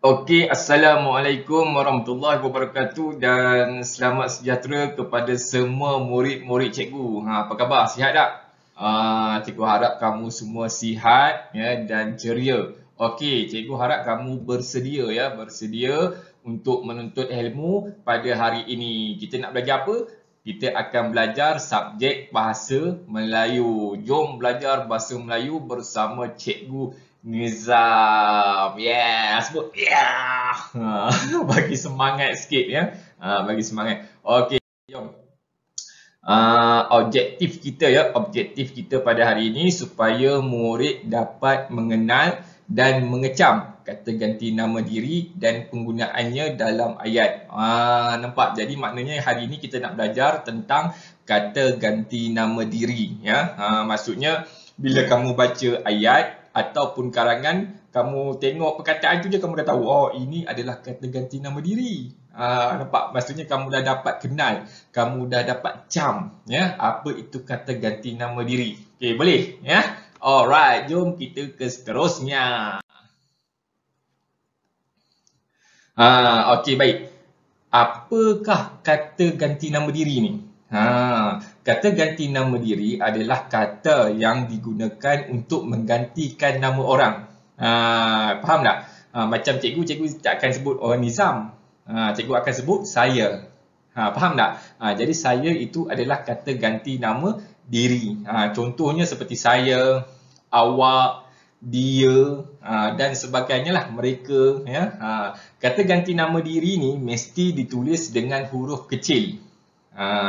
Okey, Assalamualaikum warahmatullahi wabarakatuh dan selamat sejahtera kepada semua murid-murid cikgu. Apa khabar? Sihat tak? Cikgu harap kamu semua sihat ya dan ceria. Okey, cikgu harap kamu bersedia untuk menuntut ilmu pada hari ini. Kita nak belajar apa? Kita akan belajar subjek bahasa Melayu. Jom belajar bahasa Melayu bersama cikgu Nizam. Sebut bagi semangat sikit ya. Bagi semangat. Okey, jom. Objektif kita pada hari ini supaya murid dapat mengenal dan mengecam kata ganti nama diri dan penggunaannya dalam ayat. Nampak? Jadi maknanya hari ini kita nak belajar tentang kata ganti nama diri ya. Maksudnya bila kamu baca ayat ataupun karangan, kamu tengok perkataan tu je kamu dah tahu, oh ini adalah kata ganti nama diri. Nampak? Maksudnya kamu dah dapat kenal, kamu dah dapat cam ya apa itu kata ganti nama diri. Okey, boleh ya? Alright, jom kita ke seterusnya. Okey, baik. Apakah kata ganti nama diri ni? Kata ganti nama diri adalah kata yang digunakan untuk menggantikan nama orang. Faham tak? Macam cikgu tak akan sebut Nizam. Cikgu akan sebut saya. Faham tak? Jadi saya itu adalah kata ganti nama diri. Contohnya seperti saya, awak, dia dan sebagainya lah, mereka ya. Kata ganti nama diri ni mesti ditulis dengan huruf kecil.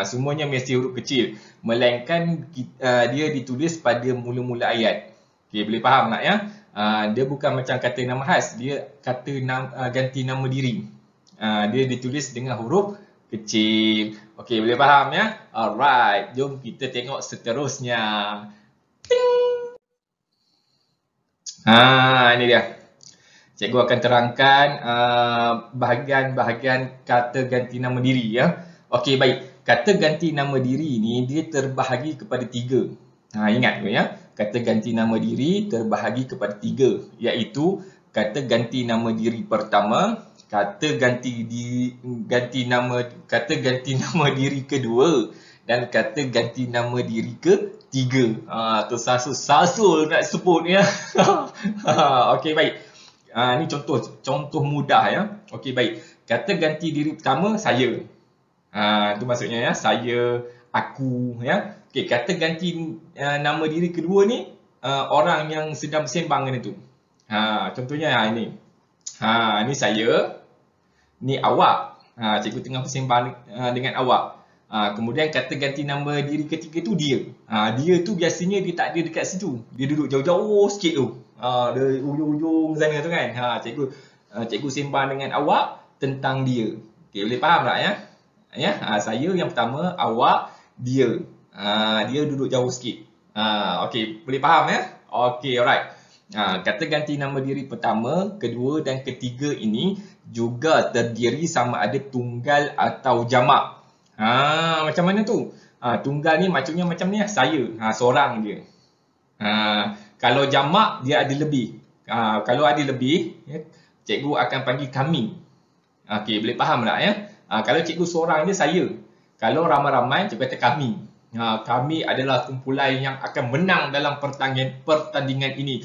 Semuanya mesti huruf kecil, melainkan dia ditulis pada mula-mula ayat. Okey, boleh faham tak ya? Dia bukan macam kata nama khas, dia kata ganti nama diri. Dia ditulis dengan huruf kecil. Okey, boleh faham ya? Alright, jom kita tengok seterusnya. Ini dia. Cikgu akan terangkan bahagian-bahagian kata ganti nama diri ya. Okey, baik. Kata ganti nama diri ni dia terbahagi kepada 3. Ingat tu ya. Kata ganti nama diri terbahagi kepada 3, iaitu kata ganti nama diri pertama, kata ganti nama diri kedua dan kata ganti nama diri ketiga. Tersasul-sasul nak sebut ya. Okey, baik. Ini contoh mudah ya. Okey, baik. Kata ganti diri pertama saya. Itu maksudnya ya, saya, aku ya. Okey, kata ganti nama diri kedua ni orang yang sedang bersembang dengan itu. Contohnya ini. Ini saya, ni awak. Cikgu tengah bersembang dengan awak. Kemudian kata ganti nama diri ketiga tu dia. Dia tu biasanya dia tak ada dekat situ. Dia duduk jauh-jauh sikit tu. Dari ujung-ujung sana tu kan. Cikgu sembang dengan awak tentang dia. Okey, boleh faham tak ya? Saya yang pertama, awak, dia. Dia duduk jauh sikit. Okey, boleh faham ya? Okey, alright. Kata ganti nama diri pertama, kedua dan ketiga ini juga terdiri sama ada tunggal atau jamak. Macam mana tu? Tunggal ni maksudnya macam ni, saya, seorang je. Kalau jamak dia ada lebih. Kalau ada lebih, ya, cikgu akan panggil kami. Okey, boleh faham tak ya? Kalau cikgu seorang je, saya. Kalau ramai-ramai, cikgu kata kami. Kami adalah kumpulan yang akan menang dalam pertandingan ini.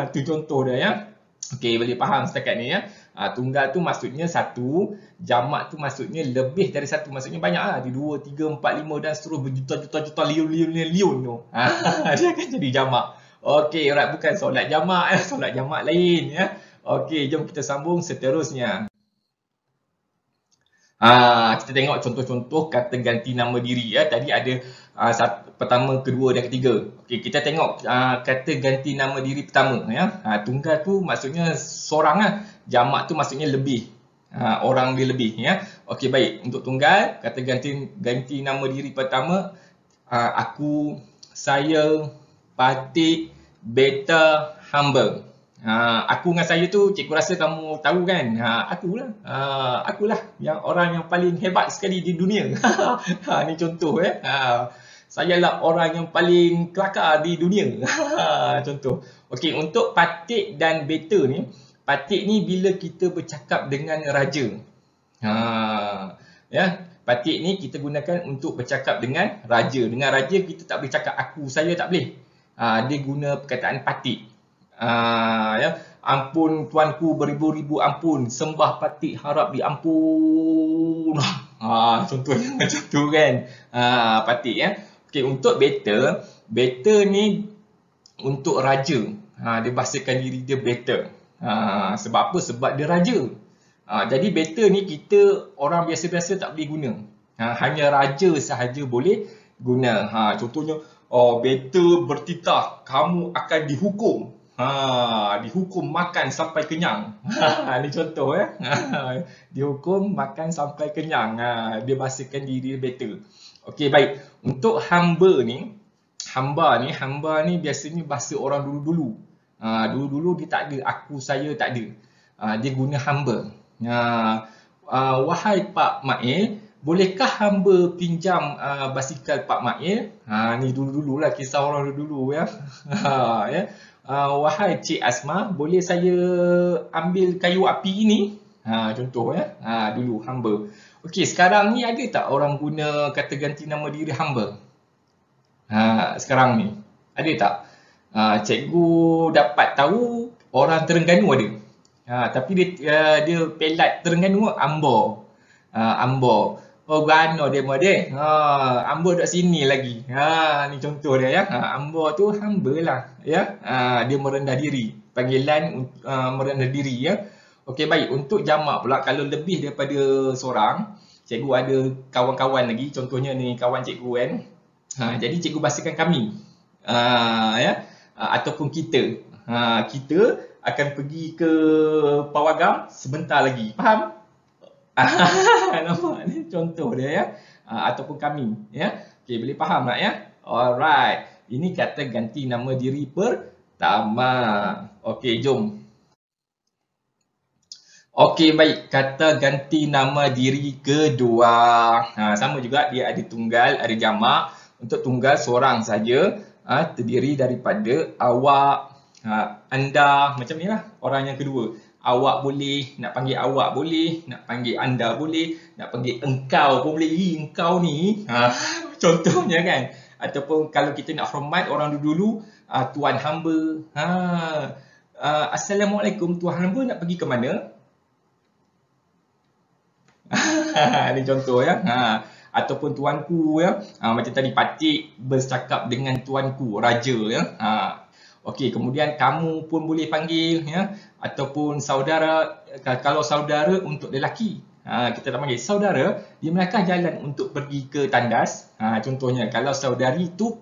Itu contoh dia ya. Okey, boleh faham setakat ni ya. Tunggal tu maksudnya satu, jamak tu maksudnya lebih dari satu, maksudnya banyak lah. Ada 2, 3, 4, 5 dan seterusnya, berjuta-juta liun tu. Dia akan jadi jamak. Okey, alright, bukan solat jamak ya. Solat jamak lain ya. Okey, jom kita sambung seterusnya. Kita tengok contoh-contoh kata ganti nama diri ya. Tadi ada pertama, kedua dan ketiga. Okey, kita tengok kata ganti nama diri pertama ya. Tunggal tu maksudnya seorang lah. Jamak tu maksudnya lebih. Orang dia lebih ya. Okey, baik. Untuk tunggal, kata ganti nama diri pertama, aku, saya, Patik, beta, hamba. Aku dengan saya tu cikgu rasa kamu tahu kan. Akulah yang orang yang paling hebat sekali di dunia. Ni contoh ya. Saya lah orang yang paling kelakar di dunia. Contoh. Okey, untuk Patik dan beta ni, patik ni bila kita bercakap dengan raja. Ya, patik ni kita gunakan untuk bercakap dengan raja. Dengan raja kita tak boleh cakap aku, saya, tak boleh. Dia guna perkataan patik. Ya, ampun tuanku beribu-ribu ampun, sembah patik harap diampun. Contohnya macam tu kan. Patik ya. Okey, untuk better ni untuk raja. Dia bahasakan diri dia better. Sebab apa? Sebab dia raja. Jadi better ni kita orang biasa-biasa tak boleh guna. Hanya raja sahaja boleh guna. Contohnya, better bertitah, kamu akan dihukum. Dihukum makan sampai kenyang. Ini contoh ya. Dihukum makan sampai kenyang. Dia bahasakan diri dia better. Okey, baik. Untuk hamba ni biasanya bahasa orang dulu-dulu. Dulu-dulu dia tak ada aku, saya, tak ada. Dia guna hamba. Wahai Pak Mail, bolehkah hamba pinjam basikal Pak Mail? Ni dulu-dulu lah, kisah orang dulu ya. Ya. Wahai Cik Asma, boleh saya ambil kayu api ini? Contoh ya. Dulu hamba. Okey, sekarang ni ada tak orang guna kata ganti nama diri hamba? Sekarang ni ada tak? Cikgu dapat tahu orang Terengganu ada. Tapi dia pelat Terengganu Ambo. Ambo. Oh, gano dia model. Ambo duduk sini lagi. Ni contoh dia ya. Ambo tu hamba lah ya. Dia merendah diri. Panggilan merendah diri ya. Okey, baik. Untuk jamak pula, kalau lebih daripada seorang, cikgu ada kawan-kawan lagi. Contohnya ni kawan cikgu kan. Jadi cikgu bahasakan kami. Ya. Ataupun kita. Kita akan pergi ke Pawagam sebentar lagi. Faham? Nampak ni contoh dia ya. Ataupun kami ya. Okey, boleh faham tak ya? Alright. Ini kata ganti nama diri pertama. Okey, jom. Okey, baik. Kata ganti nama diri kedua. Sama juga, dia ada tunggal, ada jamak. Untuk tunggal seorang saja, terdiri daripada awak, anda, macam ni lah orang yang kedua. Awak boleh, nak panggil awak boleh, nak panggil anda boleh, nak panggil engkau pun boleh. Engkau ni, contohnya kan. Ataupun kalau kita nak hormat orang dulu, tuan hamba. Assalamualaikum, tuan hamba nak pergi ke mana? Ini contoh ya. Ataupun tuanku ya. Macam tadi patik bercakap dengan tuanku, raja ya. Okey, kemudian kamu pun boleh panggil ya. Ataupun saudara, kalau saudara untuk lelaki, kita tak panggil saudara, dia melangkah jalan untuk pergi ke tandas. Contohnya kalau saudari itu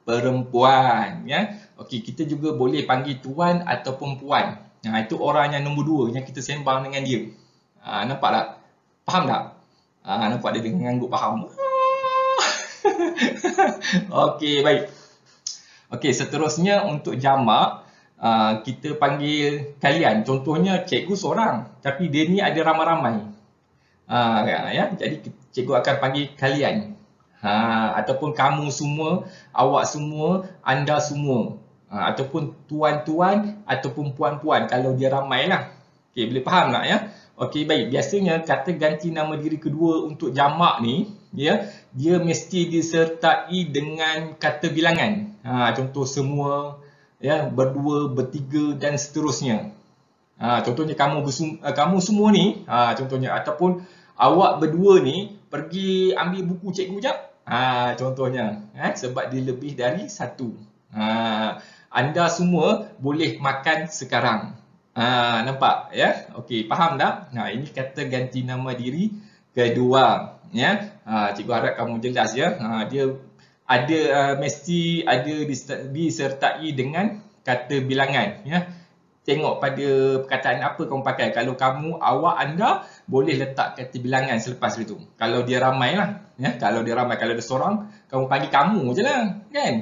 perempuan ya. Okey, kita juga boleh panggil tuan ataupun puan. Itu orang yang nombor dua yang kita sembang dengan dia. Nampak tak? Faham tak? Nampak dia dengan ngangguk faham. Okey, baik. Okey, seterusnya untuk jamak, kita panggil kalian. Contohnya cikgu seorang, tapi dia ni ada ramai-ramai. Ya, jadi cikgu akan panggil kalian. Ataupun kamu semua, awak semua, anda semua. Ataupun tuan-tuan ataupun puan-puan kalau dia ramai lah. Okey, boleh faham tak ya? Okey, baik. Biasanya kata ganti nama diri kedua untuk jamak ni, ya, dia mesti disertai dengan kata bilangan. Contoh semua, ya, berdua, bertiga dan seterusnya. Contohnya kamu semua ni, contohnya, ataupun awak berdua ni pergi ambil buku cikgu jap. Contohnya, sebab dia lebih dari satu. Anda semua boleh makan sekarang. Nampak ya? Okey, faham tak? Ini kata ganti nama diri kedua ya. Cikgu harap kamu jelas ya. Dia ada mesti ada disertai dengan kata bilangan ya. Tengok pada perkataan apa kamu pakai. Kalau kamu, awak, anda, boleh letak kata bilangan selepas itu. Kalau dia ramai lah ya. Kalau dia ramai, kalau ada seorang, kamu panggil kamu je lah kan.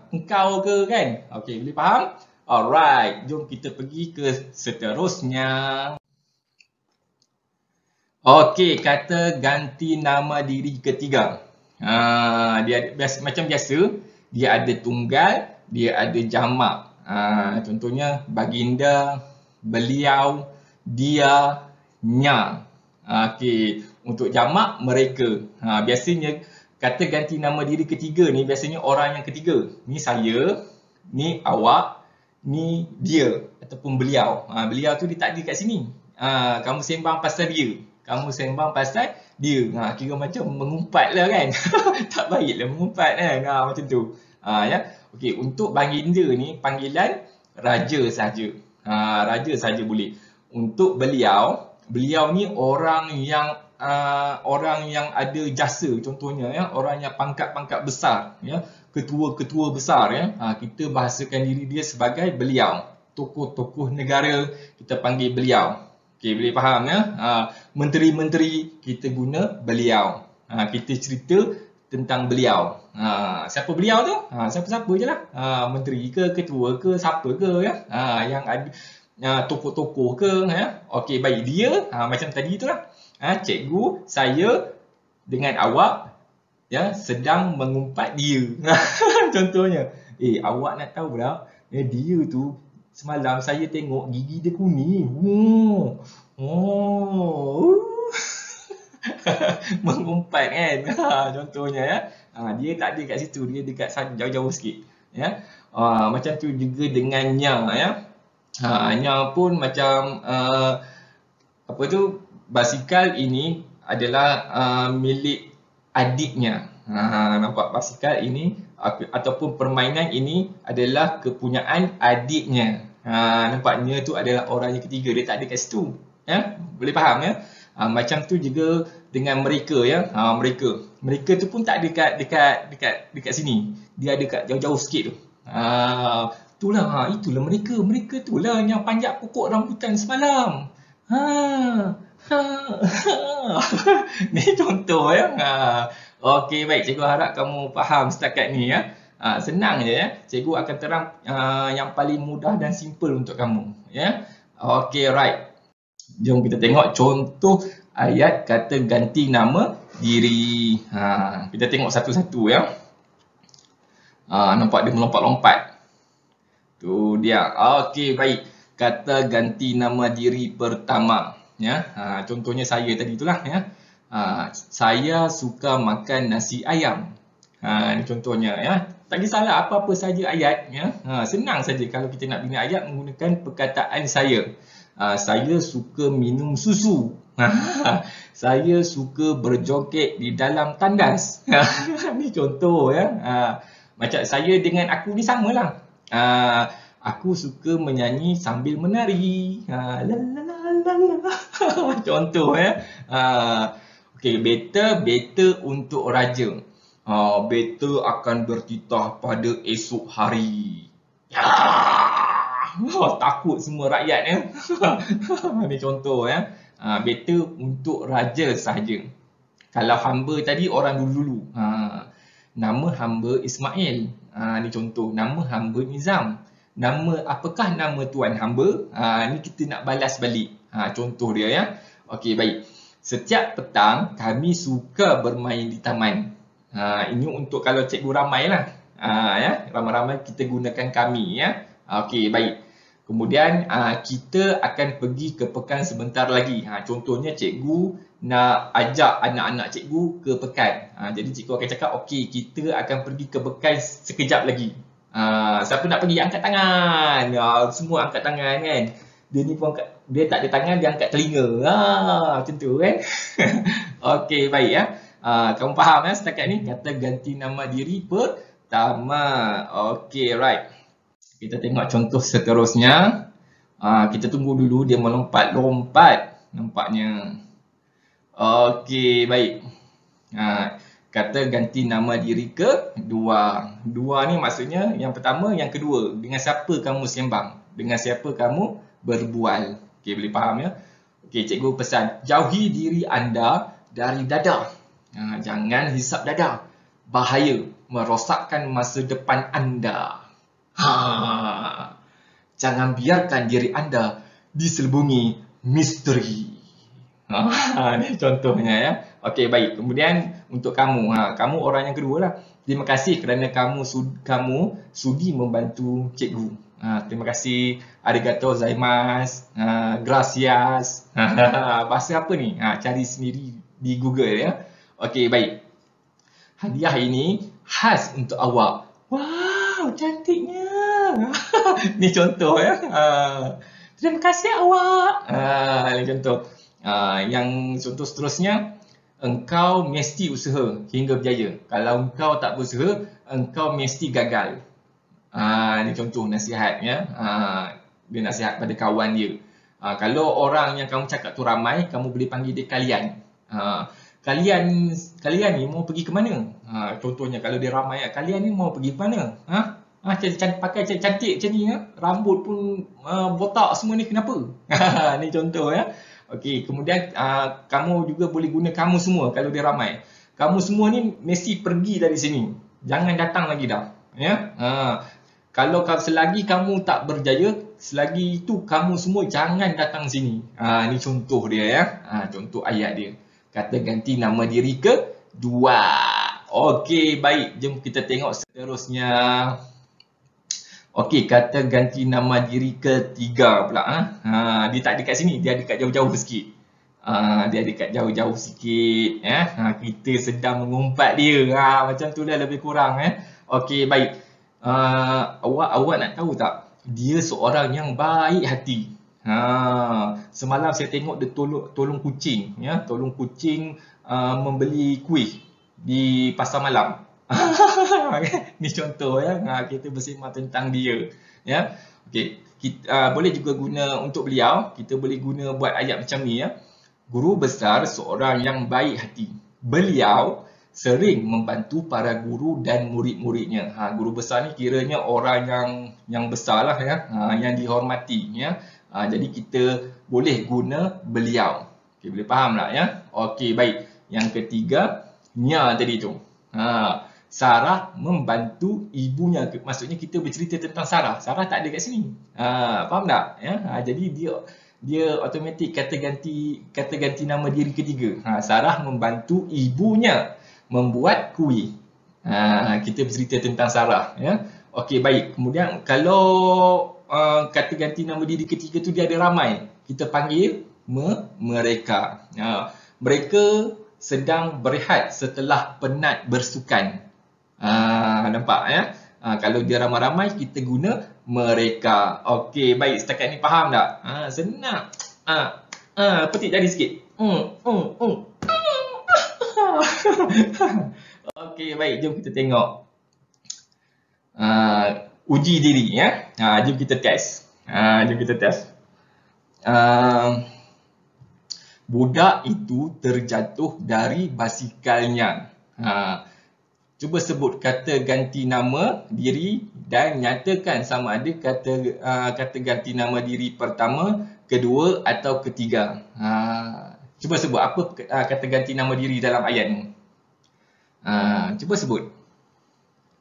Engkau ke kan. Okey, boleh faham? Alright, jom kita pergi ke seterusnya. Okey, kata ganti nama diri ketiga. Dia macam biasa, dia ada tunggal, dia ada jamak. Contohnya baginda, beliau, dia, nya. Okey, untuk jamak mereka. Biasanya kata ganti nama diri ketiga ni biasanya orang yang ketiga. Ni saya, ni awak, ni dia ataupun beliau. Beliau tu dia tak ada kat sini. Kamu sembang pasal dia. Kamu sembang pasal dia. Kira macam mengumpat lah kan. Tak baiklah mengumpat kan. Macam tu. Ya. Okey, untuk baginda ni panggilan raja saja. Raja saja boleh. Untuk beliau, beliau ni orang yang ada jasa, contohnya ya, orang yang pangkat-pangkat besar ya, ketua-ketua besar ya. Kita bahasakan diri dia sebagai beliau. Tokoh-tokoh negara kita panggil beliau. Okey, boleh faham ya? Menteri-menteri kita guna beliau. Kita cerita tentang beliau. Siapa beliau tu? Siapa-siapa je lah. Menteri ke, ketua ke, siapa ke ya. Yang ada tokoh-tokoh ke ya. Okey, baik, dia macam tadi itulah. Cikgu, saya dengan awak ya sedang mengumpat dia. Contohnya, awak nak tahu tak, dia tu semalam saya tengok gigi dia kuning. Mengumpat kan. Contohnya ya. Dia tak ada kat situ, dia dekat jauh-jauh sikit ya. Macam tu juga dengan nya ya. Nya pun macam apa tu, basikal ini adalah milik adiknya. Nampak, basikal ini ataupun permainan ini adalah kepunyaan adiknya. Nampaknya tu adalah orang yang ketiga, dia tak ada kat situ ya. Boleh faham ya. Macam tu juga dengan mereka ya. Mereka tu pun tak ada dekat sini. Dia ada kat jauh-jauh sikit tu. Itulah mereka tulah yang panjat pokok rambutan semalam. Ni contoh ya. Okey, baik, cikgu harap kamu faham setakat ni ya. Senang je ya. Cikgu akan terang yang paling mudah dan simple untuk kamu ya. Okey, right. Jom kita tengok contoh ayat kata ganti nama diri. Kita tengok satu-satu ya. Nampak dia melompat-lompat. Tu dia. Okey, baik. Kata ganti nama diri pertama ya. Contohnya saya tadi itulah ya. Saya suka makan nasi ayam. Ini contohnya ya. Tak kisahlah apa-apa saja ayat ya. Senang saja kalau kita nak bina ayat menggunakan perkataan saya. Saya suka minum susu. Saya suka berjoget di dalam tandas. Ini contoh ya. Macam saya dengan aku ni samalah. Aku suka menyanyi sambil menari. Contoh ya. Okey, better untuk raja. Better akan bertitah pada esok hari. Takut semua rakyat ya. Ini contoh ya. Better untuk raja sahaja. Kalau hamba tadi orang dulu-dulu. Nama hamba Ismail. Ini contoh. Nama hamba Nizam. Apakah nama tuan hamba? Ni kita nak balas balik. Contoh dia ya. Okey, baik. Setiap petang kami suka bermain di taman. Ini untuk kalau cikgu ramai lah. Ya, ramai-ramai kita gunakan kami ya. Okey, baik. Kemudian kita akan pergi ke pekan sebentar lagi. Contohnya cikgu nak ajak anak-anak cikgu ke pekan. Jadi cikgu akan cakap, okey, kita akan pergi ke pekan sekejap lagi. Siapa nak pergi? Angkat tangan. Semua angkat tangan kan. Dia ni pun dia tak ada tangan, dia angkat telinga. Macam tu kan. Okey, baik ya. Kamu faham ya setakat ni? Kata ganti nama diri pertama. Okey, right. Kita tengok contoh seterusnya. Kita tunggu dulu dia melompat-lompat nampaknya. Okey, baik. Kata ganti nama diri kedua. Dua ni maksudnya yang pertama, yang kedua. Dengan siapa kamu sembang? Dengan siapa kamu berbual? Okey, boleh faham ya? Okey, cikgu pesan, jauhi diri anda dari dada. Jangan hisap dada. Bahaya, merosakkan masa depan anda. Jangan biarkan diri anda diselubungi misteri. Ini contohnya ya. Okey, baik. Kemudian untuk kamu, kamu orang yang kedua lah. Terima kasih kerana kamu sudi membantu cikgu. Terima kasih. Arigato gozaimasu. Gracias. Bahasa apa ni? Cari sendiri di Google ya. Okey, baik. Hadiah ini khas untuk awak. Wow, cantiknya. Ni contoh ya. Terima kasih awak. Ini contoh. Yang contoh seterusnya, engkau mesti usaha hingga berjaya. Kalau engkau tak berusaha, engkau mesti gagal. Ini contoh nasihat ya. Dia nasihat pada kawan dia. Kalau orang yang kamu cakap tu ramai, kamu boleh panggil dia kalian. Kalian ni mau pergi ke mana? Contohnya kalau dia ramai, kalian ni mau pergi ke mana? Pakai cantik macam ni ya. Rambut pun botak semua ni kenapa? Ni contoh ya. Okey, kemudian kamu juga boleh guna kamu semua kalau dia ramai. Kamu semua ni mesti pergi dari sini. Jangan datang lagi dah. Ya. Kalau selagi kamu tak berjaya, selagi itu kamu semua jangan datang sini. Ni contoh dia ya. Contoh ayat dia. Kata ganti nama diri kedua. Okey, baik. Jom kita tengok seterusnya. Okey, kata ganti nama diri ketiga pula. Dia tak dekat sini, dia dekat jauh-jauh sikit. Dia dekat jauh-jauh sikit. Kita sedang mengumpat dia. Macam tu lah lebih kurang. Okey, baik. Awak nak tahu tak? Dia seorang yang baik hati. Semalam saya tengok dia tolong kucing. Tolong kucing membeli kuih di pasar malam. Ni contoh ya. Kita bersembang tentang dia ya. Okey, boleh juga guna untuk beliau. Kita boleh guna buat ayat macam ni ya. Guru besar seorang yang baik hati. Beliau sering membantu para guru dan murid-muridnya. Guru besar ni kiranya orang yang besar lah ya. Yang dihormati ya. Jadi kita boleh guna beliau. Okey, boleh faham tak ya? Okey, baik. Yang ketiga, nya tadi tu. Sarah membantu ibunya. Maksudnya kita bercerita tentang Sarah. Sarah tak ada kat sini. Faham tak? Ya? Jadi dia automatik kata ganti nama diri ketiga. Sarah membantu ibunya membuat kuih. Kita bercerita tentang Sarah. Ya? Okey, baik. Kemudian kalau kata ganti nama diri ketiga tu dia ada ramai, kita panggil mereka. Mereka sedang berehat setelah penat bersukan. Nampak ya? Kalau dia ramai-ramai, kita guna mereka. Okey, baik. Setakat ni faham tak? Senang. Petik jari sikit. Okey, baik. Jom kita tengok. Uji diri ya. Jom kita test. Budak itu terjatuh dari basikalnya. Cuba sebut kata ganti nama diri dan nyatakan sama ada kata ganti nama diri pertama, kedua atau ketiga. Cuba sebut apa kata ganti nama diri dalam ayat ni. Cuba sebut.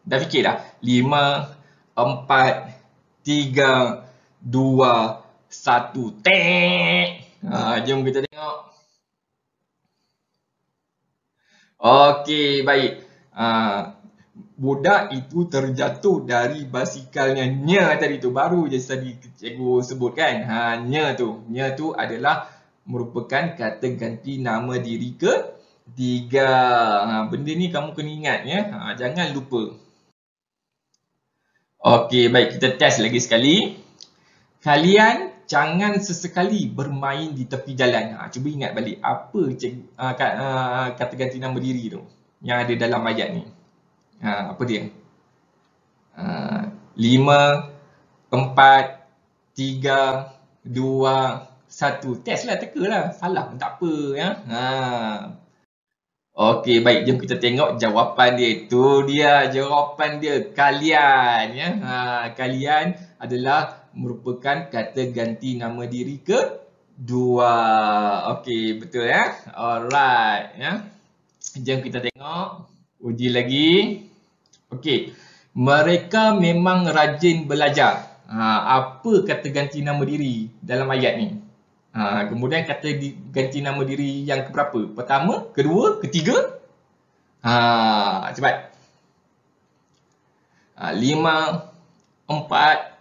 Dah fikir dah? 5, 4, 3, 2, 1. Tek! Jom kita tengok. Okey, baik. Budak itu terjatuh dari basikalnya. Nya tadi tu baru je tadi cikgu sebutkan. Nya tu adalah merupakan kata ganti nama diri ketiga. Benda ni kamu kena ingat ya. Jangan lupa. Okey, baik, kita test lagi sekali. Kalian jangan sesekali bermain di tepi jalan. Cuba ingat balik apa kata ganti nama diri tu yang ada dalam ayat ni. Apa dia? 5, 4, 3, 2, 1. Test lah, teka lah. Salah pun tak apa ya. Okey, baik, jom kita tengok jawapan dia. Itu dia jawapan dia, kalian ya. Kalian adalah merupakan kata ganti nama diri kedua. Okey, betul ya. Alright ya. Jom kita tengok. Uji lagi. Okey. Mereka memang rajin belajar. Apa kata ganti nama diri dalam ayat ni? Kemudian kata ganti nama diri yang keberapa? Pertama, kedua, ketiga? Cepat. 5, 4,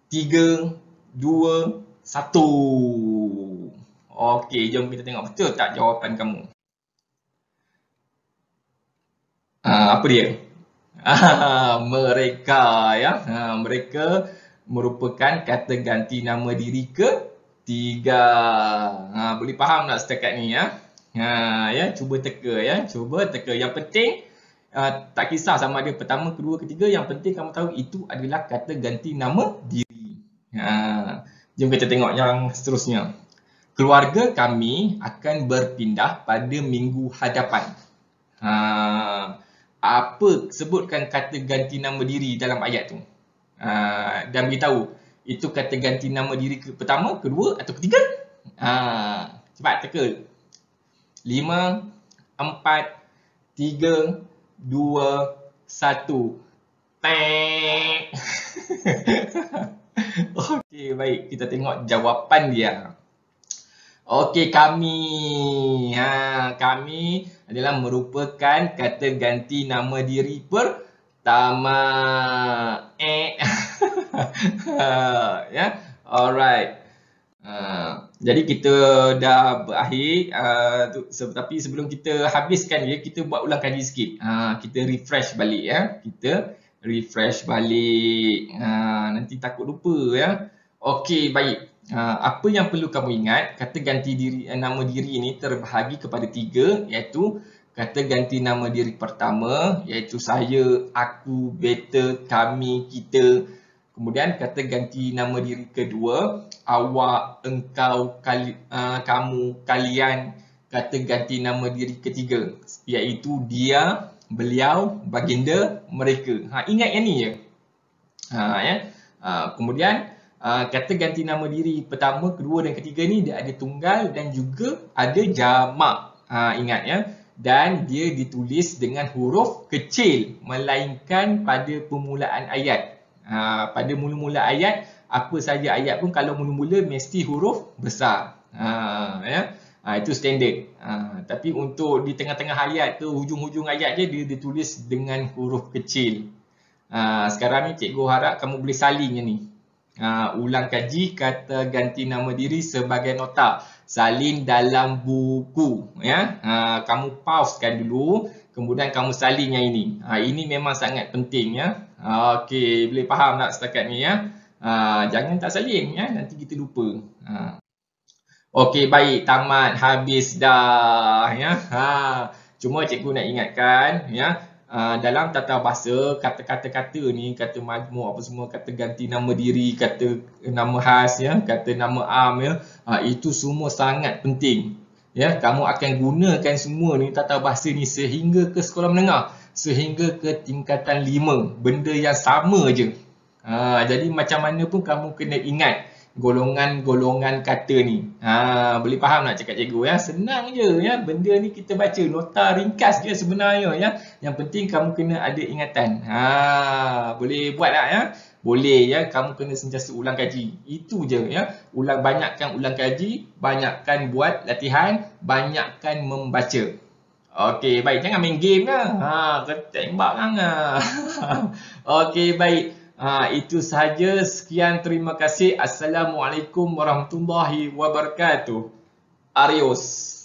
3, 2, 1. Okey, jom kita tengok betul tak jawapan kamu. Apa dia? Mereka, ya. Mereka merupakan kata ganti nama diri ketiga. Boleh faham tak setakat ni, ya? Ya, cuba teka, ya. Cuba teka. Yang penting tak kisah sama ada pertama, kedua, ketiga, yang penting kamu tahu itu adalah kata ganti nama diri. Jom kita tengok yang seterusnya. Keluarga kami akan berpindah pada minggu hadapan. Apa sebutkan kata ganti nama diri dalam ayat tu? Dan beritahu itu kata ganti nama diri pertama, kedua atau ketiga? Cepat teka. 5, 4, 3, 2, 1. Okey, baik. Kita tengok jawapan dia. Okey, kami. Kami adalah merupakan kata ganti nama diri pertama. Ya, alright. Jadi kita dah berakhir. Tapi sebelum kita habiskan dia, kita buat ulang kaji sikit. Kita refresh balik, ya. Kita refresh balik. Nanti takut lupa, ya. Okey, baik. Apa yang perlu kamu ingat, kata ganti nama diri ini terbahagi kepada 3, iaitu kata ganti nama diri pertama, iaitu saya, aku, beta, kami, kita. Kemudian kata ganti nama diri kedua, awak, engkau, kamu, kalian. Kata ganti nama diri ketiga, iaitu dia, beliau, baginda, mereka. Ingat yang ni je. Kemudian kata ganti nama diri pertama, kedua dan ketiga ni dia ada tunggal dan juga ada jamak. Ingat, ya. Dan dia ditulis dengan huruf kecil melainkan pada permulaan ayat. Pada mula-mula ayat, apa saja ayat pun kalau mula-mula mesti huruf besar. Ya. Itu standard. Tapi untuk di tengah-tengah ayat tu, hujung-hujung ayat je dia ditulis dengan huruf kecil. Sekarang ni cikgu harap kamu boleh salin je ni. Ulang kaji kata ganti nama diri sebagai nota. Salin dalam buku, ya. Kamu pausekan dulu, kemudian kamu salin yang ini. Ini memang sangat penting, ya. Okey, boleh faham tak setakat ni, ya? Jangan tak salin, ya. Nanti kita lupa. Okey, baik, tamat, habis dah, ya. Cuma cikgu nak ingatkan, ya. Dalam tata bahasa, kata-kata ni, kata majmuk apa semua, kata ganti nama diri, kata nama khas, ya, kata nama am, ya, itu semua sangat penting. Ya, kamu akan gunakan semua ni tata bahasa ni sehingga ke sekolah menengah, sehingga ke tingkatan 5, benda yang sama je. Jadi macam mana pun kamu kena ingat golongan-golongan kata ni. Boleh faham tak cakap cikgu, ya? Senang je, ya. Benda ni kita baca nota ringkas je sebenarnya, ya. Yang penting kamu kena ada ingatan. Boleh buat tak, ya? Boleh, ya. Kamu kena sentiasa ulang kaji. Itu je, ya. Banyakkan ulang kaji, banyakkan buat latihan, banyakkan membaca. Okey, baik. Jangan main game lah. Tembak kan. Okey, baik. Itu sahaja. Sekian, terima kasih. Assalamualaikum warahmatullahi wabarakatuh. Adios.